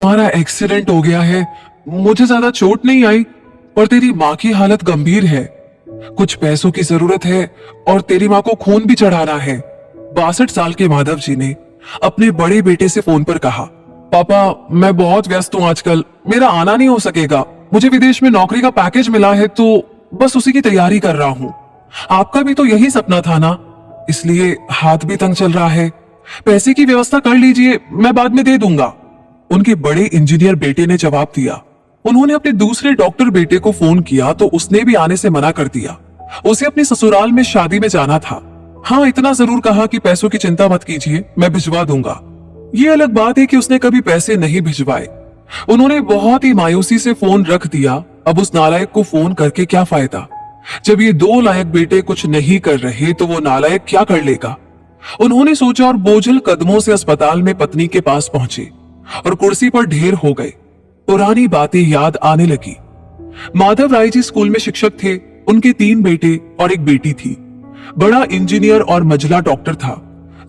तुम्हारा एक्सीडेंट हो गया है। मुझे ज्यादा चोट नहीं आई, पर तेरी माँ की हालत गंभीर है। कुछ पैसों की जरूरत है और तेरी माँ को खून भी चढ़ाना है। 62 साल के माधव जी ने अपने बड़े बेटे से फोन पर कहा, पापा मैं बहुत व्यस्त हूँ आजकल, मेरा आना नहीं हो सकेगा। मुझे विदेश में नौकरी का पैकेज मिला है तो बस उसी की तैयारी कर रहा हूँ। आपका भी तो यही सपना था ना, इसलिए हाथ भी तंग चल रहा है। पैसे की व्यवस्था कर लीजिए, मैं बाद में दे दूंगा। उनके बड़े इंजीनियर बेटे ने जवाब दिया। उन्होंने अपने दूसरे डॉक्टर बेटे को फोन किया तो उसने भी आने से मना कर दिया। उसे अपने ससुराल में शादी में जाना था। हाँ, इतना जरूर कहा कि पैसों की चिंता मत कीजिए, मैं भिजवा दूंगा। ये अलग बात है कि उसने कभी पैसे नहीं भिजवाए। उन्होंने बहुत ही मायूसी से फोन रख दिया। अब उस नालायक को फोन करके क्या फायदा? जब ये दो लायक बेटे कुछ नहीं कर रहे तो वो नालायक क्या कर लेगा? उन्होंने सोचा और बोझल कदमों से अस्पताल में पत्नी के पास पहुंचे और कुर्सी पर ढेर हो गए। पुरानी बातें याद आने लगी। माधव राय जी स्कूल में शिक्षक थे। उनके 3 बेटे और एक बेटी थी। बड़ा इंजीनियर और मझला डॉक्टर था।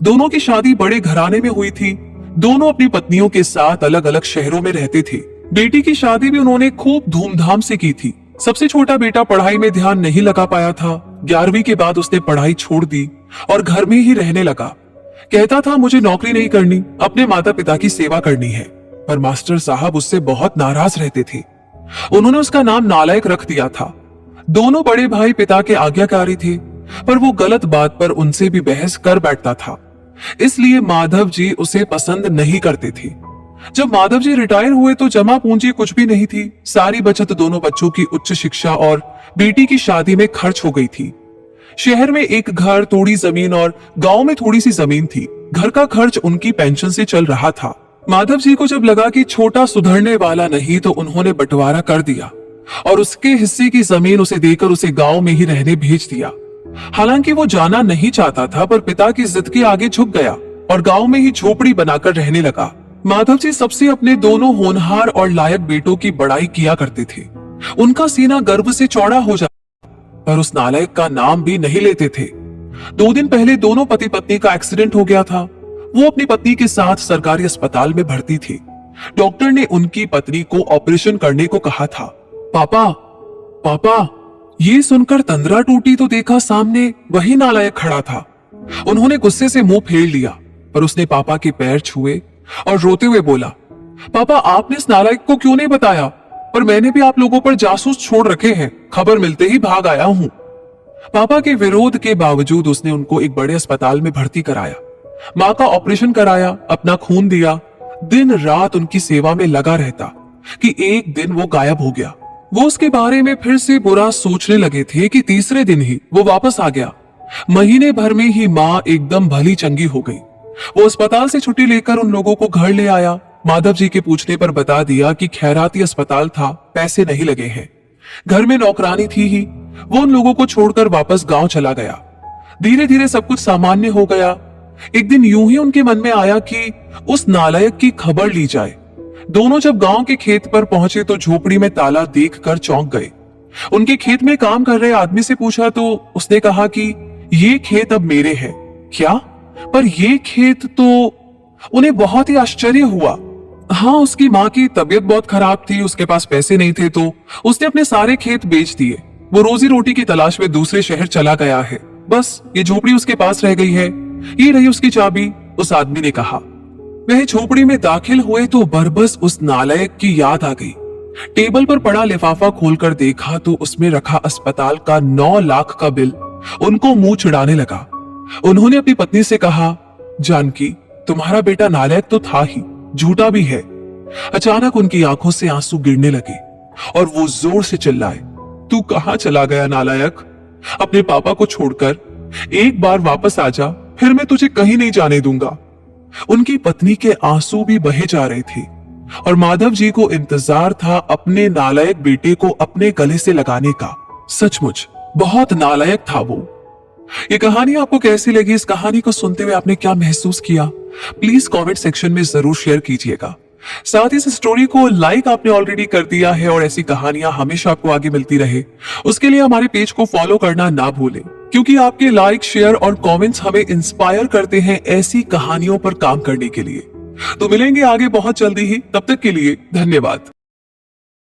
दोनों की शादी बड़े घराने में हुई थी। दोनों अपनी पत्नियों के साथ अलग अलग शहरों में रहते थे। बेटी की शादी भी उन्होंने खूब धूमधाम से की थी। सबसे छोटा बेटा पढ़ाई में ध्यान नहीं लगा पाया था। 11वीं के बाद उसने पढ़ाई छोड़ दी और घर में ही रहने लगा। कहता था मुझे नौकरी नहीं करनी, अपने माता पिता की सेवा करनी है। पर मास्टर साहब उससे बहुत नाराज रहते थे। उन्होंने उसका नाम नालायक रख दिया था। दोनों बड़े भाई पिता के आज्ञाकारी थे, पर वो गलत बात पर उनसे भी बहस कर बैठता था। इसलिए माधव जी उसे पसंद नहीं करते थे। जब माधव जी रिटायर हुए तो जमा पूंजी कुछ भी नहीं थी। सारी बचत दोनों बच्चों की उच्च शिक्षा और बेटी की शादी में खर्च हो गई थी। शहर में एक घर, थोड़ी जमीन और गांव में थोड़ी सी जमीन थी। घर का खर्च उनकी पेंशन से चल रहा था। माधव जी को जब लगा कि छोटा सुधरने वाला नहीं तो उन्होंने बंटवारा कर दिया और उसके हिस्से की जमीन उसे देकर उसे गांव में ही रहने भेज दिया। हालांकि वो जाना नहीं चाहता था, पर पिता की जिद के आगे झुक गया और गांव में ही झोपड़ी बनाकर रहने लगा। माधव जी सबसे अपने दोनों होनहार और लायक बेटों की बड़ाई किया करते थे। उनका सीना गर्व से चौड़ा हो जाता, पर उस नालायक का नाम भी नहीं लेते थे। 2 दिन पहले दोनों पति पत्नी का एक्सीडेंट हो गया था। वो अपनी पत्नी के साथ सरकारी अस्पताल में भर्ती थे। डॉक्टर ने उनकी पत्नी को ऑपरेशन करने को कहा था। पापा, पापा, ये सुनकर तंद्रा टूटी तो देखा सामने वही नालायक खड़ा था। उन्होंने गुस्से से मुंह फेर लिया, पर उसने पापा के पैर छुए और रोते हुए बोला, पापा आपने इस नालायक को क्यों नहीं बताया? पर मैंने भी आप लोगों पर जासूस छोड़ रखे हैं, खबर मिलते ही भाग आया हूं। पापा के विरोध के बावजूद उसने उनको एक बड़े अस्पताल में भर्ती कराया। माँ का ऑपरेशन कराया, अपना खून दिया। दिन रात उनकी सेवा में लगा रहता कि एक दिन वो गायब हो गया। वो उसके बारे में फिर से बुरा सोचने लगे थे कि तीसरे दिन ही वो वापस आ गया। महीने भर में ही माँ एकदम भली चंगी हो गई। वो अस्पताल से छुट्टी लेकर उन लोगों को घर ले आया। माधव जी के पूछने पर बता दिया कि खैराती अस्पताल था, पैसे नहीं लगे हैं। घर में नौकरानी थी ही। वो उन लोगों को छोड़कर वापस गांव चला गया। धीरे धीरे सब कुछ सामान्य हो गया। एक दिन यूं ही उनके मन में आया कि उस नालायक की खबर ली जाए। दोनों जब गांव के खेत पर पहुंचे तो झोपड़ी में ताला देखकर चौंक गए। उनके खेत में काम कर रहे आदमी से पूछा तो उसने कहा कि ये खेत अब मेरे हैं। क्या? पर ये खेत तो... उन्हें बहुत ही आश्चर्य हुआ। हाँ, उसकी माँ की तबीयत बहुत खराब थी, उसके पास पैसे नहीं थे तो उसने अपने सारे खेत बेच दिए। वो रोजी रोटी की तलाश में दूसरे शहर चला गया है। बस ये झोपड़ी उसके पास रह गई है। ये रही उसकी चाबी, उस आदमी ने कहा। वह झोपड़ी में दाखिल हुए तो बरबस उस नालायक की याद आ गई। टेबल पर पड़ा लिफाफा खोलकर देखा तो उसमें रखा अस्पताल का 9 लाख का बिल उनको मुंह चिढ़ाने लगा। उन्होंने अपनी पत्नी से कहा, जानकी, तुम्हारा बेटा नालायक तो था ही, झूठा भी है। अचानक उनकी आंखों से आंसू गिरने लगे और वो जोर से चिल्लाए, तू कहां चला गया नालायक? अपने पापा को छोड़कर एक बार वापस आ जा, फिर मैं तुझे कहीं नहीं जाने दूंगा। उनकी पत्नी के आंसू भी बहे जा रहे थे और माधव जी को इंतजार था अपने नालायक बेटे को अपने गले से लगाने का। सचमुच बहुत नालायक था वो। ये कहानी आपको कैसी लगी? इस कहानी को सुनते हुए आपने क्या महसूस किया? प्लीज कमेंट सेक्शन में जरूर शेयर कीजिएगा। साथ ही इस स्टोरी को लाइक आपने ऑलरेडी कर दिया है और ऐसी कहानियां हमेशा आपको आगे मिलती रहे, उसके लिए हमारे पेज को फॉलो करना ना भूलें, क्योंकि आपके लाइक, शेयर और कमेंट्स हमें इंस्पायर करते हैं ऐसी कहानियों पर काम करने के लिए। तो मिलेंगे आगे बहुत जल्दी ही, तब तक के लिए धन्यवाद।